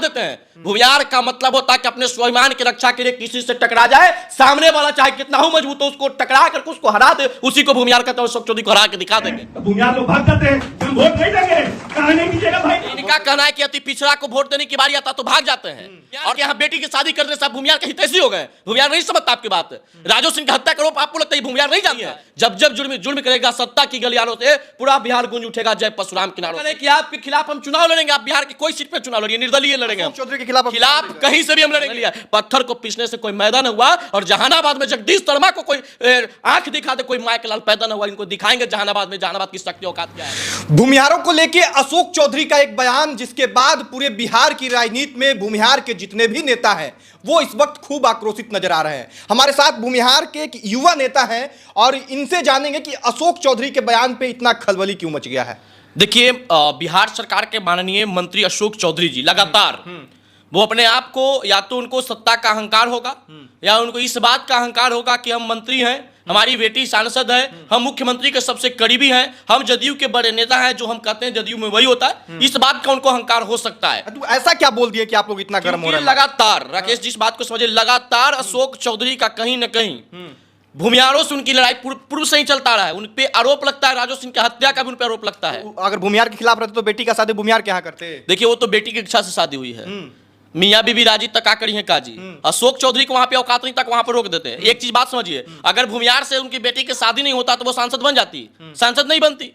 देते हैं। भूमिहार का मतलब होता है कि अपने स्वाभिमान की रक्षा के लिए किसी से टकरा जाए, सामने वाला चाहे कितना हो मजबूत हो, उसको टकरा करके उसको हरा दे, उसी को भूमिहार कहते हैं। अशोक चौधरी को हरा के दिखा देंगे। भूमिहार लोग भाग जाते हैं, हम वोट नहीं देंगे, कहने कीजिएगा भाई। इनका कहना है कि अति पिछड़ा को वोट देने की बारी आता तो भाग जाते हैं, और यहाँ बेटी की शादी करने से भूमिहार के हितैषी हो गए। भूमिहार नहीं समझता आपकी बात। राजू सिंह की हत्या करो, आपको लगता है भूमिहार नहीं जानती है? जब जब जुर्म करेगा सत्ता की गलियारों से पूरा बिहार गूंज उठेगा जय परशुराम किनारों कि आपके खिलाफ हम चुनाव लड़ेंगे। आप बिहार के कोई सीट पे चुनाव लड़िए, निर्दलीय लड़ेंगे। हम चौधरी के खिलाफ कहीं से भी हम लड़ेंगे। पत्थर को पीसने से कोई मैदान हुआ, और जहानाबाद में जगदीश शर्मा को कोई आंख दिखा दे, कोई माइक लाल पैदा न हुआ। इनको दिखाएंगे जहानाबाद में जहानाबाद की शक्ति औकात क्या है। भूमिहारों को लेकर अशोक चौधरी का एक बयान, जिसके बाद पूरे बिहार की राजनीति में भूमिहार के जितने भी नेता हैं वो इस वक्त खूब आक्रोशित नजर आ रहे हैं। हमारे साथ भूमिहार के एक युवा नेता हैं और इनसे जानेंगे कि अशोक चौधरी के बयान पे इतना खलबली क्यों मच गया है। देखिए, बिहार सरकार के माननीय मंत्री अशोक चौधरी जी लगातार वो अपने आप को, या तो उनको सत्ता का अहंकार होगा या उनको इस बात का अहंकार होगा कि हम मंत्री हैं, हमारी बेटी सांसद है, हम मुख्यमंत्री के सबसे करीबी हैं, हम जदयू के बड़े नेता हैं, जो हम कहते हैं जदयू में वही होता है। इस बात का उनको अहंकार हो सकता है। तो ऐसा क्या बोल दिए कि आप लोग इतना गर्म हो रहे हैं? लगातार राकेश जिस बात को समझे, लगातार अशोक चौधरी का कहीं न कहीं भूमिहारों से उनकी लड़ाई पूर्व से ही चलता रहा है। उन पे आरोप लगता है, राजू सिंह की हत्या का भी उन पे आरोप लगता है। अगर भूमिहार के खिलाफ रहते तो बेटी का शादी भूमिहार के यहाँ करते। देखिए, वो तो बेटी की इच्छा से शादी हुई है। मियाँ बीबी राजी तक आकर ही काजी। अशोक चौधरी को वहां पे औकात नहीं तक वहां पर रोक देते हैं। एक चीज बात समझिए, अगर भूमिहार से उनकी बेटी की शादी नहीं होता तो वो सांसद बन जाती, सांसद नहीं बनती।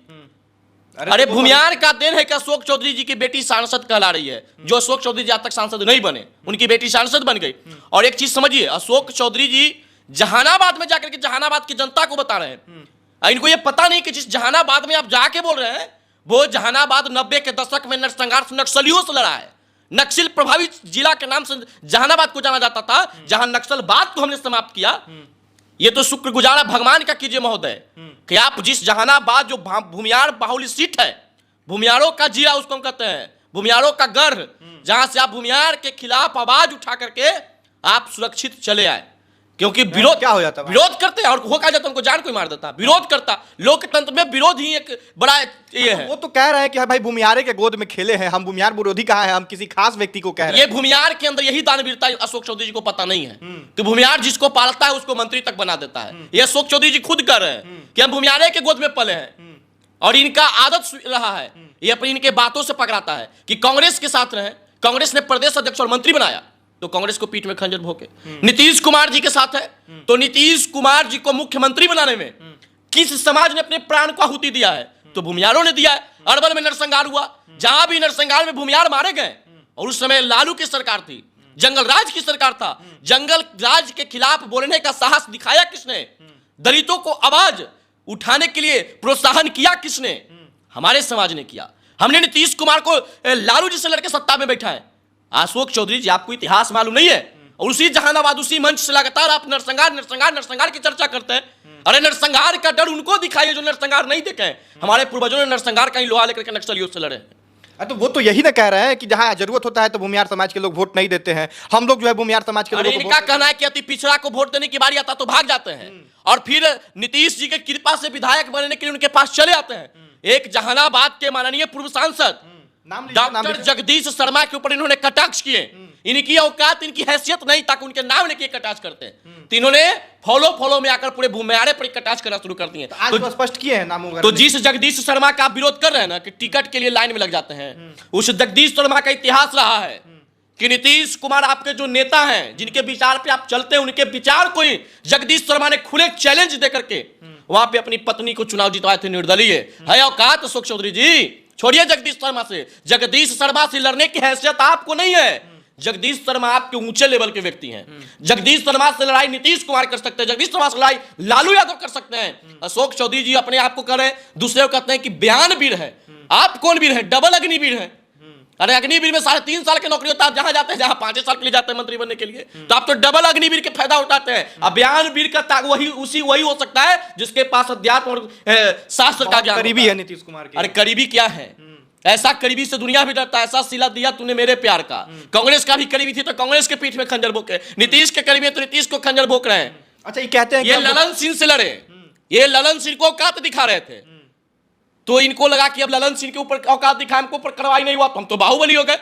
अरे भूमिहार का देन है कि अशोक चौधरी जी की बेटी सांसद कहला रही है। जो अशोक चौधरी जी आज तक सांसद नहीं बने, उनकी बेटी सांसद बन गई। और एक चीज समझिए, अशोक चौधरी जी जहानाबाद में जाकर के जहानाबाद की जनता को बता रहे हैं। इनको ये पता नहीं कि जिस जहानाबाद में आप जाके बोल रहे हैं, वो जहानाबाद 90 के दशक में नरसंहार नक्सलियों से लड़ा है। नक्सल प्रभावित जिला के नाम से जहानाबाद को जाना जाता था, जहां नक्सलवाद को हमने समाप्त किया। ये तो शुक्रगुजार भगवान का कीजिए महोदय कि आप जिस जहानाबाद, जो भूमिहार बाहुली सीट है, भूमिहारों का जिला उसको हम कहते हैं, भूमिहारों का गर्व, जहां से आप भूमिहार के खिलाफ आवाज उठा करके आप सुरक्षित चले आए। क्योंकि विरोध क्या हो जाता है, विरोध करते हैं और हो क्या जाता, उनको जान कोई मार देता। विरोध करता, लोकतंत्र में विरोध ही एक बड़ा ये है। वो तो कह रहे हैं कि भाई भूमिहार के गोद में खेले हैं, हम भूमिहार विरोधी कहा है, हम किसी खास व्यक्ति को कह रहे हैं। ये भूमिहार के अंदर यही दानवीरता अशोक चौधरी जी को पता नहीं है कि भूमिहार जिसको पालता है उसको मंत्री तक बना देता है। ये अशोक चौधरी जी खुद कर रहे हैं कि हम भूमिहार के गोद में पले हैं, और इनका आदत रहा है, ये अपनी इनके बातों से पकड़ाता है कि कांग्रेस के साथ रहे। कांग्रेस ने प्रदेश अध्यक्ष और मंत्री बनाया तो कांग्रेस को पीठ में खंजर भोंके। नीतीश कुमार जी के साथ है तो नीतीश कुमार जी को मुख्यमंत्री बनाने में किस समाज ने अपने प्राण को आहुति दिया है? तो भूमिहारों ने दिया है। अरवल में नरसंहार हुआ, जहां भी नरसंहार में भूमिहार मारे गए, और उस समय लालू की सरकार थी, जंगल राज की सरकार था। जंगल राज के खिलाफ बोलने का साहस दिखाया किसने? दलितों को आवाज उठाने के लिए प्रोत्साहन किया किसने? हमारे समाज ने किया। हमने नीतीश कुमार को लालू जी से लड़के सत्ता में बैठा है। अशोक चौधरी जी, आपको इतिहास मालूम नहीं है, और उसी जहानाबाद, उसी मंच से लगातार आप नरसंहार नरसंहार नरसंहार की चर्चा करते हैं। अरे नरसंहार का डर उनको दिखाइए जो नरसंहार नहीं देखे। हमारे पूर्वजों ने नरसंहार का ही लोहा लेकर के नक्सलियों से लड़े। तो वो तो यही ना कह रहे हैं कि जहां जरूरत होता है तो भूमिहार समाज के लोग वोट नहीं देते हैं। हम लोग जो है भूमिहार समाज के लोगों को इनका कहना है कि अति पिछड़ा को वोट देने की बारी आता तो भाग जाते हैं, और फिर नीतीश जी के कृपा से विधायक बनने के लिए उनके पास चले आते हैं। एक जहानाबाद के माननीय पूर्व सांसद डॉक्टर जगदीश शर्मा के ऊपर इन्होंने कटाक्ष किए। इनकी औकात, इनकी हैसियत नहीं ताकि उनके नाम लेके कटाक्ष करते हैं। तो इन्होंने फॉलो में आकर पूरे भूमिहारे पर कटाक्ष करना शुरू कर दिए। आज तो स्पष्ट किए हैं नामों। तो जिस जगदीश शर्मा का आप विरोध कर रहे हैं ना कि टिकट के लिए लाइन में लग जाते हैं, उस जगदीश शर्मा का इतिहास रहा है कि नीतीश कुमार आपके जो नेता हैं, जिनके विचार पे आप चलते हैं, उनके विचार को ही जगदीश शर्मा ने खुले चैलेंज दे करके वहां पे अपनी पत्नी को चुनाव जितवाए थे। निर्दलीय है औकात अशोक चौधरी जी। छोड़िए जगदीश शर्मा से, जगदीश शर्मा से लड़ने की हैसियत आपको नहीं है। जगदीश शर्मा आपके ऊंचे लेवल के व्यक्ति हैं। जगदीश शर्मा से लड़ाई नीतीश कुमार कर सकते हैं, जगदीश शर्मा से लड़ाई लालू यादव कर सकते हैं। अशोक चौधरी जी अपने आप को कह रहे हैं, दूसरे को कहते हैं कि बयान वीर है। आप कौन वीर है? डबल अग्निवीर है। अरे अग्निवीर में 3.5 साल की नौकरी होता है, जहां जाते हैं, जहां 5 साल के लिए जाते हैं मंत्री बनने के लिए, तो आप तो डबल अग्निवीर के फायदा उठाते हैं। अब बयान वीर का वही हो सकता है जिसके पास अध्यात्म और शास्त्र का ज्ञान करीबी है नीतीश कुमार के। अरे करीबी क्या है? ऐसा करीबी से दुनिया भी डरता है। ऐसा सिला दिया तूने मेरे प्यार का। कांग्रेस का भी करीबी थी तो कांग्रेस के पीठ में खंजर भोंके, नीतीश के करीबी तो नीतीश को खंजर भोंक रहे हैं। अच्छा, ये कहते हैं ये ललन सिंह से लड़े, ये ललन सिंह को औकात दिखा रहे थे, तो इनको लगा कि अब ललन सिंह के ऊपर औकात दिखा, हमको ऊपर कार्रवाई नहीं हुआ तो हम तो बाहुबली हो गए।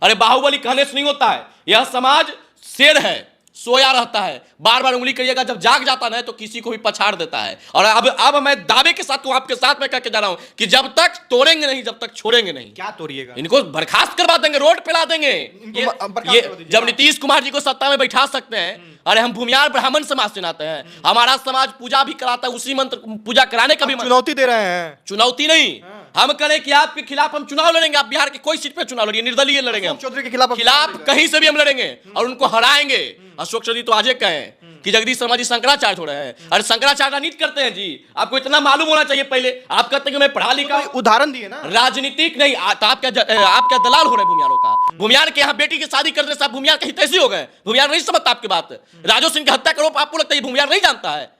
अरे बाहुबली कहने से नहीं होता है, यह समाज शेर है, सोया रहता है, बार बार उंगली करिएगा, जब जाग जाता है तो किसी को भी पछाड़ देता है। और अब मैं दावे के साथ आपके साथ में कहके जा रहा हूं कि जब तक तोड़ेंगे नहीं, जब तक छोड़ेंगे नहीं। क्या तोड़िएगा? इनको बर्खास्त करवा देंगे, रोड पे ला देंगे। ये जब नीतीश कुमार जी को सत्ता में बैठा सकते हैं, अरे हम भूमियार ब्राह्मण समाज से नाते हैं, हमारा समाज पूजा भी कराता है, उसी मंत्र पूजा कराने का भी चुनौती दे रहे हैं। चुनौती नहीं, हम करें कि आपके खिलाफ हम चुनाव लड़ेंगे, आप बिहार के कोई सीट पे चुनाव लड़िए, निर्दलीय लड़ेंगे, हम चौधरी के खिलाफ कहीं से भी हम लड़ेंगे और उनको हराएंगे। अशोक चौधरी तो आज कहें कि जगदीश शर्मा जी शंकराचार्य हो रहे हैं, अरे शंकराचार्य राजनीति करते हैं जी, आपको इतना मालूम होना चाहिए। पहले आप कहते हैं कि मैं पढ़ा लिखा, उदाहरण दिए ना, राजनीतिक नहीं, आप क्या दलाल हो रहे भूमियारों का। भूमियार के यहाँ बेटी की शादी करने से आप भूमियार कहीं तैसी हो गए, भूमियार नहीं समझता आपकी बात। राजो सिंह की हत्या करो, आपको लगता है भूमियार नहीं जानता है?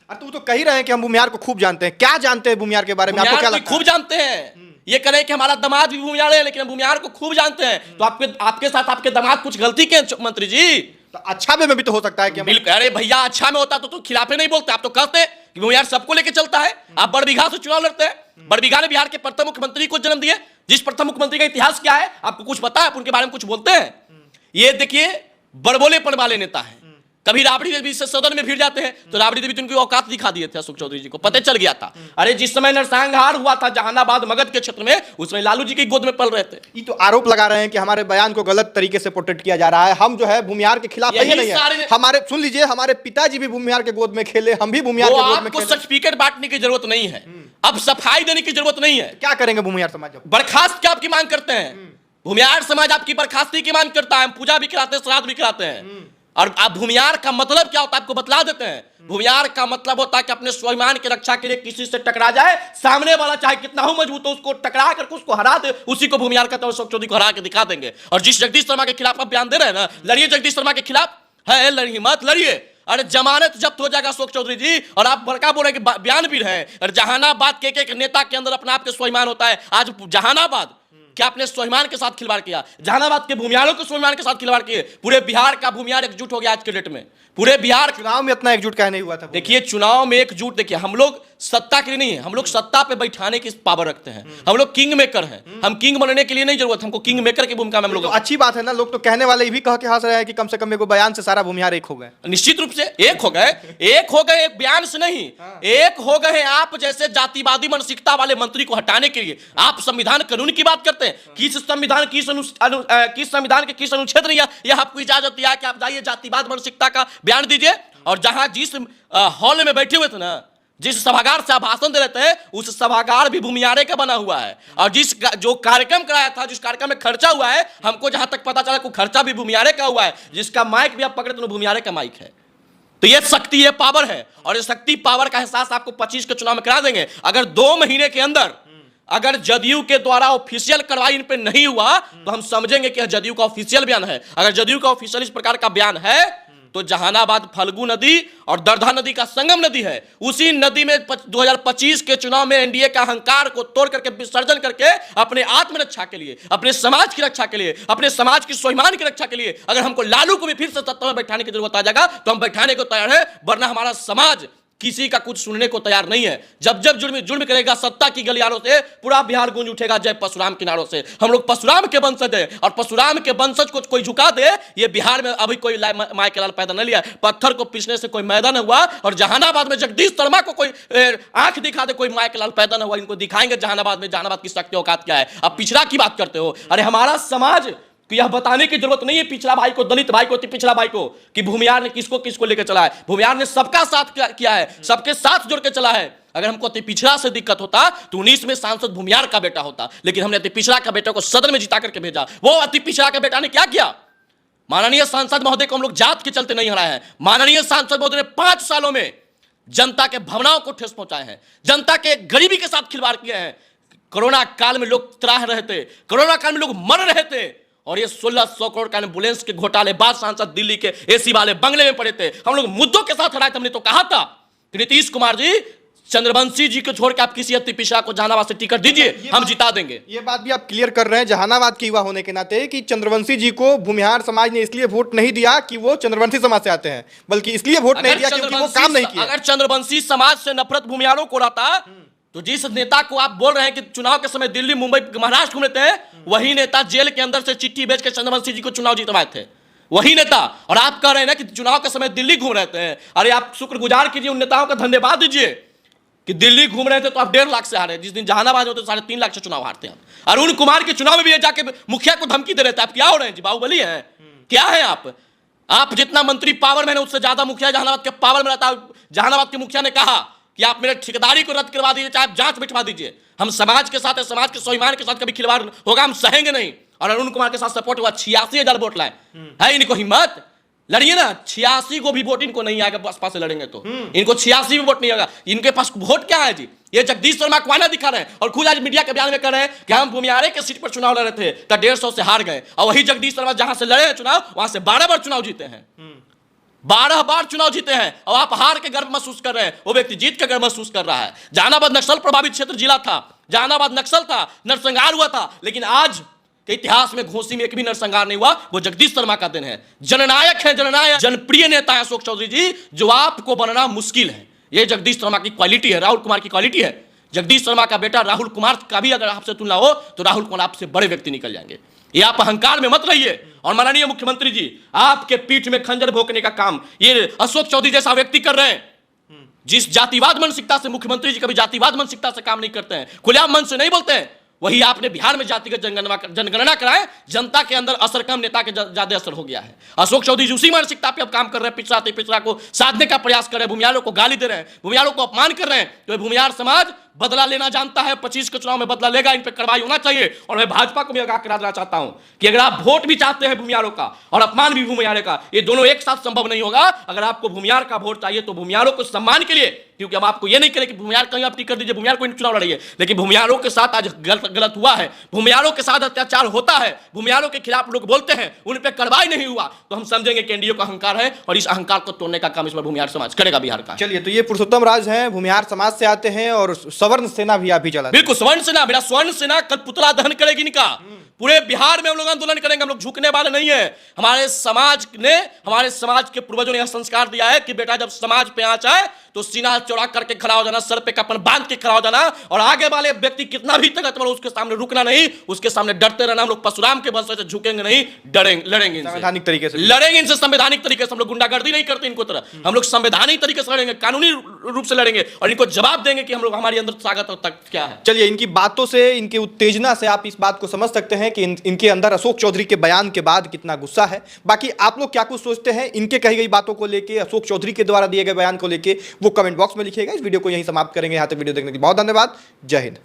अरे तो कह ही रहे हैं कि हम भूमियार को खूब जानते हैं। क्या जानते हैं भूमियार के बारे में? आपको क्या लगता है? खूब जानते हैं। ये करें कि हमारा दामाद भी भूमियार है, लेकिन हम भूमियार को खूब जानते हैं। तो आपके साथ आपके दामाद कुछ गलती के मंत्री जी? तो अच्छा में भी तो हो सकता है कि बिल्कुल। अरे भैया अच्छा में होता तो खिलाफे नहीं बोलते, आप तो कहते कि भूमियार सबको लेके चलता है। आप बड़बीघा से चुनाव लड़ते हैं, बड़बीघा ने बिहार के प्रथम मुख्यमंत्री को जन्म दिए, जिस प्रथम मुख्यमंत्री का इतिहास क्या है आपको कुछ पता है? आप उनके बारे में कुछ बोलते हैं? ये देखिए बड़बोलेपन वाले नेता है। कभी राबड़ी देवी से सदन में भिड़ जाते हैं तो राबड़ी देवी तो उनकी औकात दिखा दिए थे अशोक चौधरी जी को, पता चल गया था। अरे जिस समय नरसंहार हुआ था जहानाबाद मगध के क्षेत्र में, उसमें लालू जी की गोद में पल रहे थे। ये तो आरोप लगा रहे हैं कि हमारे बयान को गलत तरीके से पोर्ट्रेट किया जा रहा है। हम जो है भूमियार के खिलाफ नहीं है। हमारे सुन लीजिए, हमारे पिताजी भी भूमियार के गोद में खेले, हम भी भूमियार के गोद में खेले। सर्टिफिकेट बांटने की जरूरत नहीं है, अब सफाई देने की जरूरत नहीं है। क्या करेंगे भूमियार समाज? बर्खास्त क्या आपकी मांग करते हैं? भूमियार समाज आपकी बर्खास्ती की मांग करता है। हम पूजा भी कराते हैं, श्राद्ध भी कराते हैं। और आप भूमियार का मतलब क्या होता है आपको बतला देते हैं। भूमियार का मतलब होता है कि अपने स्वाभिमान की रक्षा के लिए किसी से टकरा जाए, सामने वाला चाहे कितना हो मजबूत हो, उसको टकरा करके उसको हरा दे, उसी को भूमियार कहते हैं। अशोक चौधरी को हरा के दिखा देंगे। और जिस जगदीश शर्मा के खिलाफ आप बयान दे रहे हैं ना, लड़िए जगदीश शर्मा के खिलाफ, है लड़िए मत लड़िए। अरे जमानत जब्त हो जाएगा अशोक चौधरी जी, और आप बड़का बोल रहे हैं कि बयान भी रहे। और जहानाबाद के एक नेता के अंदर अपना आपके स्वाभिमान होता है। आज जहानाबाद क्या आपने स्वाभिमान के साथ खिलवाड़ किया? जहानाबाद के भूमियारों के स्वाभिमान के साथ खिलवाड़ किए। पूरे बिहार का भूमियार एकजुट हो गया आज के डेट में। पूरे बिहार चुनाव में इतना एकजुट क्या नहीं हुआ था? देखिए चुनाव में एकजुट, देखिए हम लोग सत्ता के लिए नहीं है, हम लोग सत्ता पे बैठाने की पावर रखते हैं। हम लोग किंग मेकर हैं, हम किंग बनने के लिए नहीं जरूरत, हमको किंग मेकर की भूमिका में हम लोग। तो अच्छी बात है ना, लोग तो कहने वाले भी कह के हंस रहे हैं कि कम से कम मेरे को बयान से सारा भूमियार एक हो गए। निश्चित रूप से एक हो गए, एक हो गए, एक बयान से नहीं, एक हो गए। आप जैसे जातिवादी मानसिकता वाले मंत्री को हटाने के लिए आप संविधान कानून की बात करते हैं। किस संविधान के किस अनुच्छेद ने यह आपको इजाजत दिया कि आप जाइए जातिवाद मानसिकता का बयान दीजिए? और जहां जिस हॉल में बैठे हुए थे ना, जिस सभागार से आप भाषण दे रहे थे, उस सभागार भी भूमियारे का बना हुआ है। और जो कार्यक्रम कराया था, जिस कार्यक्रम में खर्चा हुआ है, हमको जहां तक पता चला कि खर्चा भी भूमियारे का हुआ है। जिसका माइक भी आप पकड़े तो भूमियारे का माइक है। तो ये शक्ति, ये पावर है। और ये शक्ति पावर का एहसास आपको 25 के चुनाव में करा देंगे। अगर 2 महीने के अंदर अगर जदयू के द्वारा ऑफिशियल कार्रवाई इन पे नहीं हुआ तो हम समझेंगे कि जदयू का ऑफिशियल बयान है। अगर जदयू का ऑफिशियल इस प्रकार का बयान है तो जहानाबाद फल्गु नदी और दरधा नदी का संगम नदी है। उसी नदी में 2025 के चुनाव में एनडीए का अहंकार को तोड़ करके, विसर्जन करके, अपने आत्मरक्षा के लिए, अपने समाज की रक्षा के लिए, अपने समाज की स्वाभिमान की रक्षा के लिए अगर हमको लालू को भी फिर से सत्ता में बैठाने की जरूरत आ जाएगा तो हम बैठाने को तैयार है। वरना हमारा समाज किसी का कुछ सुनने को तैयार नहीं है। जब जब जुर्म करेगा सत्ता की गलियारों से, पूरा बिहार गूंज उठेगा जय परशुराम के नारों से। हम लोग परशुराम के वंशज हैं और परशुराम के वंशज को कोई झुका दे, ये बिहार में अभी कोई माय के लाल पैदा नहीं लिया। पत्थर को पीसने से कोई मैदान हुआ और जहानाबाद में जगदीश शर्मा को कोई आंख दिखा दे, कोई माय के लाल पैदा न हुआ। इनको दिखाएंगे जहानाबाद में जहानाबाद की शक्ति औकात क्या है। अब पिछड़ा की बात करते हो। अरे हमारा समाज कि यह बताने की जरूरत नहीं है पिछड़ा भाई को, दलित भाई को, पिछड़ा भाई को कि भूमियार ने किसको किसको लेकर चला है। भूमियार ने सबका साथ किया है, सबके साथ जुड़ के चला है। अगर हमको अति पिछड़ा से दिक्कत होता तो 19 में सांसद भूमियार का बेटा होता, लेकिन हमने अति पिछड़ा का बेटा को सदन में जिता करके भेजा। वो अति पिछड़ा का बेटा ने क्या किया? माननीय सांसद महोदय को हम लोग जात के चलते नहीं हराए हैं। माननीय सांसद महोदय ने 5 सालों में जनता के भावनाओं को ठेस पहुंचाए हैं, जनता के गरीबी के साथ खिलवाड़ किए हैं। कोरोना काल में लोग त्राह रहे थे, कोरोना काल में लोग मर रहे थे और ये 1600 करोड़ का एम्बुलेंस के घोटाले बाद सांसद दिल्ली के एसी वाले बंगले में पड़े थे। हम लोग मुद्दों के साथ हराए थे। हमने तो कहा था कि नीतीश कुमार जी, चंद्रवंशी जी को छोड़ के आप किसी अति पिछड़ा को जहानाबाद से टिकट दीजिए, हम जिता देंगे। ये बात भी आप क्लियर कर रहे हैं जहानाबाद के युवा होने के नाते कि चंद्रवंशी जी को भूमिहार समाज ने इसलिए वोट नहीं दिया कि वो चंद्रवंशी समाज से आते हैं, बल्कि इसलिए वोट नहीं दिया क्योंकि वो काम नहीं किया। अगर चंद्रवंशी समाज से नफरत भूमिहारों को रहता तो जिस नेता को आप बोल रहे हैं कि चुनाव के समय दिल्ली, मुंबई, महाराष्ट्र घूम लेते हैं, वही नेता जेल के अंदर से चिट्ठी भेज के चंद्रवंशी जी को चुनाव जीतवाए थे, वही नेता। और आप कह रहे हैं ना कि चुनाव के समय दिल्ली घूम रहे थे। अरे आप शुक्रगुजार कीजिए, उन नेताओं का धन्यवाद दीजिए कि दिल्ली घूम रहे थे तो आप 1.5 लाख से हारे। जिस दिन जहानाबाद होते 3.5 लाख से चुनाव हारते हैं। अरुण कुमार के चुनाव में भी जाके मुखिया को धमकी दे रहे थे। आप क्या हो रहे हैं जी, बाहुबली है क्या है आप जितना मंत्री पावर में है उससे ज्यादा मुखिया जहानाबाद के पावर में रहता। जहानाबाद के मुखिया ने कहा कि आप मेरे ठेकेदारी को रद्द करवा दीजिए, चाहे आप जांच बिठवा दीजिए, हम समाज के साथ है, समाज के स्वाभिमान के साथ कभी खिलवाड़ होगा हम सहेंगे नहीं। और अरुण कुमार के साथ सपोर्ट हुआ, 86,000 वोट लाए। है इनको हिम्मत, लड़िए ना। 86 को भी वोट इनको नहीं आएगा, बसपा से लड़ेंगे तो इनको 86 भी वोट नहीं आएगा। इनके पास वोट क्या है जी, ये जगदीश शर्मा को आना दिखा रहे हैं और खुद आज मीडिया के बयान में कर रहे हैं कि हम भूमियारे के सीट पर चुनाव लड़ रहे थे तो 150 से हार गए। और वही जगदीश शर्मा जहां से लड़े हैं चुनाव, वहां से 12 बार चुनाव जीते हैं, 12 बार चुनाव जीते हैं। और आप हार के गर्व महसूस कर रहे हैं, वो व्यक्ति जीत के गर्व महसूस कर रहा है। जहानाबाद नक्सल प्रभावित क्षेत्र जिला था, जहानाबाद नक्सल था, नरसंहार हुआ था, लेकिन आज के इतिहास में घोसी में एक भी नरसंहार नहीं हुआ। वो जगदीश शर्मा का दिन है। जननायक है, जननायक, जनप्रिय नेता है अशोक चौधरी जी, जो आपको बनना मुश्किल है। ये जगदीश शर्मा की क्वालिटी है, राहुल कुमार की क्वालिटी है। जगदीश शर्मा का बेटा राहुल कुमार का भी अगर आपसे तुलना हो तो राहुल कुमार आपसे बड़े व्यक्ति निकल जाएंगे। ये आप अहंकार में मत रहिए। और माननीय मुख्यमंत्री जी, आपके पीठ में खंजर भोंकने का काम ये अशोक चौधरी जैसा व्यक्ति कर रहे हैं। जिस जातिवाद मानसिकता से मुख्यमंत्री जी कभी जातिवाद मानसिकता से काम नहीं करते हैं, खुलेआम मन से नहीं बोलते हैं, वही आपने बिहार में जातिगत जनगणना कराए, जनता के अंदर असर कम, नेता के ज्यादा असर हो गया है। अशोक चौधरी जी उसी मानसिकता पे अब काम कर रहे हैं, पिछड़ा को साधने का प्रयास कर रहे हैं, भूमियारों को गाली दे रहे हैं, भूमियारों को अपमान कर रहे हैं। तो भूमियार समाज बदला लेना जानता है, 25 के चुनाव में बदला लेगा, इन पर कार्रवाई होना चाहिए। और मैं भाजपा को भी आगाह करा देना चाहता हूं कि अगर आप वोट भी चाहते हैं भूमियारों का और अपमान भी भूमियारे का, ये दोनों एक साथ संभव नहीं होगा। अगर आपको भूमियार का वोट चाहिए तो भूमियारों को सम्मान के लिए, क्योंकि हम आपको ये नहीं करें कि भूमियार कहीं आप टिकट दीजिए, भूमियार को चुनाव लड़िए, लेकिन भूमियारों के साथ आज गलत हुआ है, भूमियारों के साथ अत्याचार होता है, भूमियारों के खिलाफ लोग बोलते हैं, उन पर कार्रवाई नहीं हुआ, तो हम समझेंगे कि एनडीए का अहंकार है और इस अहंकार को तोड़ने का काम इस बार भूमियार समाज करेगा बिहार का। चलिए, तो ये पुरुषोत्तम राज हैं, भूमियार समाज से आते हैं और सवर्ण सेना भी आप ही चला। बिल्कुल, स्वर्ण सेना, मेरा स्वर्ण सेना कल पुतला दहन करेगी इनका। पूरे बिहार में हम लोग आंदोलन करेंगे, हम लोग झुकने वाले नहीं है। हमारे समाज के पूर्वजों ने यह संस्कार दिया है कि बेटा जब समाज पे आंच आए तो सीना चौड़ा करके खड़ा हो जाना, सर पे कफन बांध के खड़ा हो जाना, और आगे वाले व्यक्ति कितना भी ताकतवर हो उसके सामने रुकना नहीं, उसके सामने डरते रहना। हम लोग परशुराम के वंश से झुकेंगे नहीं, लड़ेंगे संवैधानिक तरीके से, लड़ेंगे इनसे संवैधानिक तरीके से। हम लोग गुंडागर्दी नहीं करते इनको तरह, हम लोग संवैधानिक तरीके से लड़ेंगे, कानूनी रूप से लड़ेंगे और इनको जवाब देंगे कि हम लोग हमारे अंदर ताकत तक क्या है। चलिए, इनकी बातों से, इनके उत्तेजना से आप इस बात को समझ सकते हैं कि इनके अंदर अशोक चौधरी के बयान के बाद कितना गुस्सा है। बाकी आप लोग क्या कुछ सोचते हैं इनके कही गई बातों को लेके, अशोक चौधरी के द्वारा दिए गए बयान को लेके, वो कमेंट बॉक्स में लिखिएगा। इस वीडियो को यहीं समाप्त करेंगे। यहाँ तक वीडियो देखने के लिए बहुत धन्यवाद। जय हिंद।